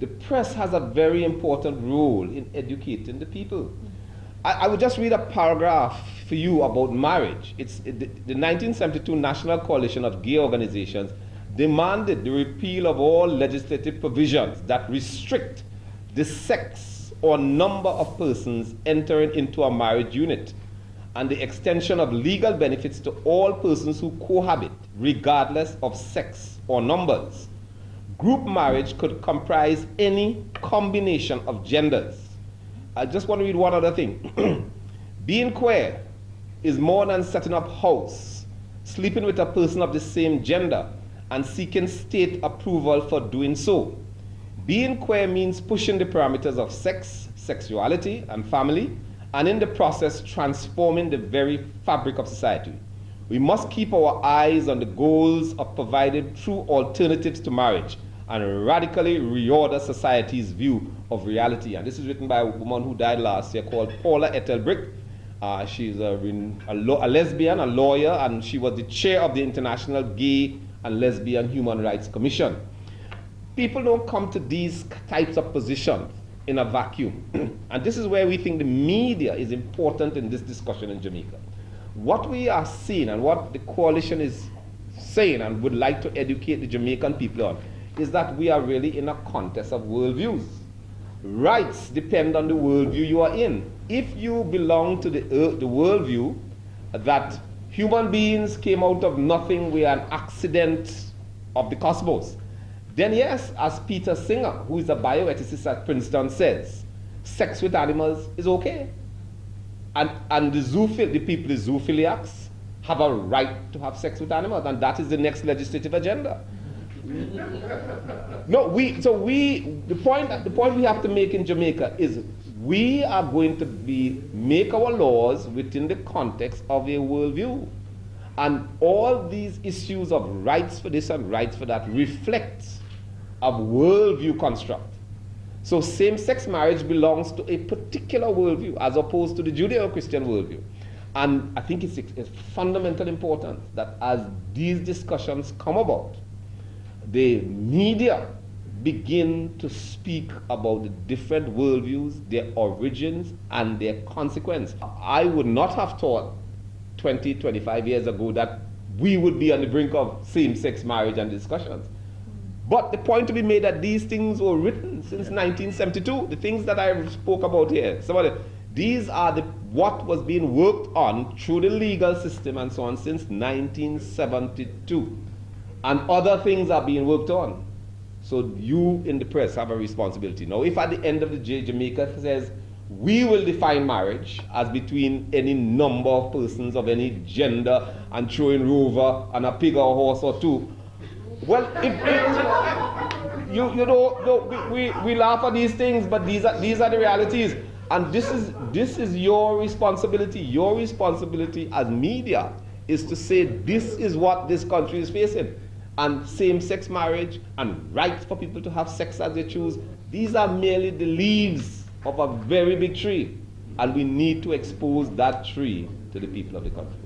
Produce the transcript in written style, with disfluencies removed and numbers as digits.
the press has a very important role in educating the people. I would just read a paragraph for you about marriage. The 1972 National Coalition of Gay Organizations demanded the repeal of all legislative provisions that restrict the sex or number of persons entering into a marriage unit, and the extension of legal benefits to all persons who cohabit, regardless of sex or numbers. Group marriage could comprise any combination of genders. I just want to read one other thing. Being queer is more than setting up house, sleeping with a person of the same gender, and seeking state approval for doing so. Being queer means pushing the parameters of sex, sexuality, and family, and in the process transforming the very fabric of society. We must keep our eyes on the goals of providing true alternatives to marriage and radically reorder society's view of reality. And this is written by a woman who died last year called Paula Ethelbrick. She's a lesbian, a lawyer, and she was the chair of the International Gay and Lesbian Human Rights Commission. People don't come to these types of positions in a vacuum. And this is where we think the media is important in this discussion in Jamaica. What we are seeing and what the coalition is saying and would like to educate the Jamaican people on is that we are really in a contest of worldviews. Rights depend on the worldview you are in. If you belong to the worldview that human beings came out of nothing, we are an accident of the cosmos, then yes, as Peter Singer, who is a bioethicist at Princeton, says, sex with animals is okay. And the zoophiliacs have a right to have sex with animals, and that is the next legislative agenda. The point we have to make in Jamaica is we are going to make our laws within the context of a worldview. And all these issues of rights for this and rights for that reflect a worldview construct. So same-sex marriage belongs to a particular worldview as opposed to the Judeo-Christian worldview. And I think it's fundamentally important that as these discussions come about, the media begin to speak about the different worldviews, their origins, and their consequence. I would not have thought 20, 25 years ago that we would be on the brink of same-sex marriage and discussions. But the point to be made that these things were written since 1972, the things that I spoke about here, these are what was being worked on through the legal system and so on since 1972. And other things are being worked on. So you in the press have a responsibility. Now, if at the end of the day Jamaica says, we will define marriage as between any number of persons of any gender and throw in Rover and a pig or a horse or two, well, we laugh at these things, but these are the realities. And this is your responsibility. Your responsibility as media is to say this is what this country is facing. And same-sex marriage and rights for people to have sex as they choose, these are merely the leaves of a very big tree. And we need to expose that tree to the people of the country.